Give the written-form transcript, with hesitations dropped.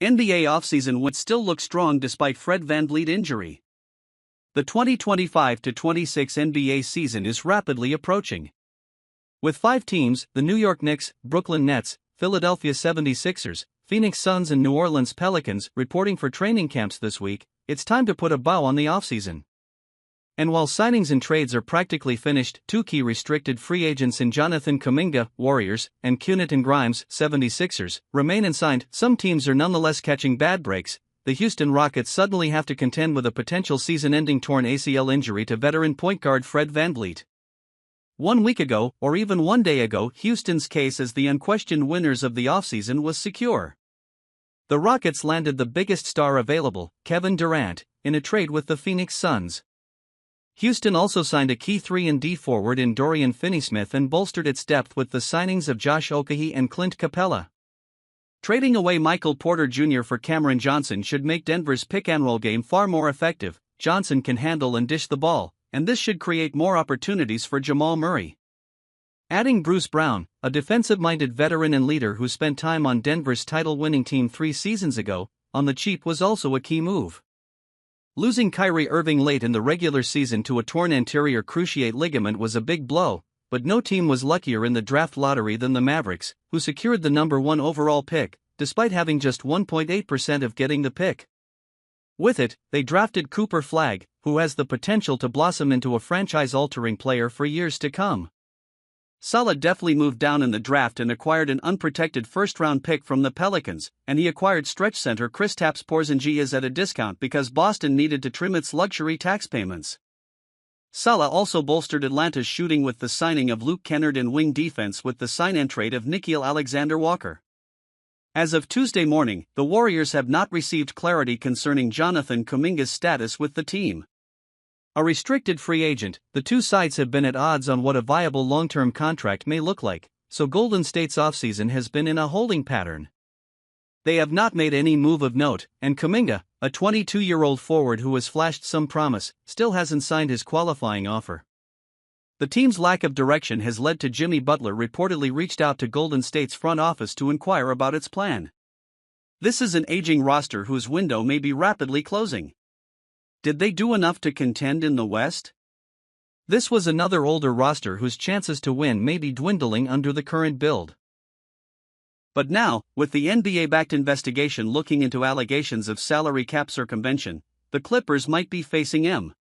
NBA offseason would still look strong despite Fred VanVleet injury. The 2025-26 NBA season is rapidly approaching. With 5 teams, the New York Knicks, Brooklyn Nets, Philadelphia 76ers, Phoenix Suns and New Orleans Pelicans reporting for training camps this week, it's time to put a bow on the offseason. And while signings and trades are practically finished, 2 key restricted free agents in Jonathan Kuminga, Warriors, and Qunetin Grimes, 76ers, remain unsigned. Some teams are nonetheless catching bad breaks. The Houston Rockets suddenly have to contend with a potential season-ending torn ACL injury to veteran point guard Fred VanVleet. 1 week ago, or even 1 day ago, Houston's case as the unquestioned winners of the offseason was secure. The Rockets landed the biggest star available, Kevin Durant, in a trade with the Phoenix Suns. Houston also signed a key 3-and-D forward in Dorian Finney-Smith and bolstered its depth with the signings of Josh Okogie and Clint Capella. Trading away Michael Porter Jr. for Cameron Johnson should make Denver's pick-and-roll game far more effective. Johnson can handle and dish the ball, and this should create more opportunities for Jamal Murray. Adding Bruce Brown, a defensive-minded veteran and leader who spent time on Denver's title-winning team 3 seasons ago, on the cheap was also a key move. Losing Kyrie Irving late in the regular season to a torn anterior cruciate ligament was a big blow, but no team was luckier in the draft lottery than the Mavericks, who secured the number 1 overall pick, despite having just 1.8% of getting the pick. With it, they drafted Cooper Flagg, who has the potential to blossom into a franchise-altering player for years to come. Salah deftly moved down in the draft and acquired an unprotected first-round pick from the Pelicans, and he acquired stretch center Kristaps Porzingis at a discount because Boston needed to trim its luxury tax payments. Salah also bolstered Atlanta's shooting with the signing of Luke Kennard and wing defense with the sign-and-trade of Nickeil Alexander-Walker. As of Tuesday morning, the Warriors have not received clarity concerning Jonathan Kuminga's status with the team. A restricted free agent, the two sides have been at odds on what a viable long-term contract may look like, so Golden State's offseason has been in a holding pattern. They have not made any move of note, and Kuminga, a 22-year-old forward who has flashed some promise, still hasn't signed his qualifying offer. The team's lack of direction has led to Jimmy Butler reportedly reached out to Golden State's front office to inquire about its plan. This is an aging roster whose window may be rapidly closing. Did they do enough to contend in the West? This was another older roster whose chances to win may be dwindling under the current build. But now, with the NBA-backed investigation looking into allegations of salary cap circumvention, the Clippers might be facing M.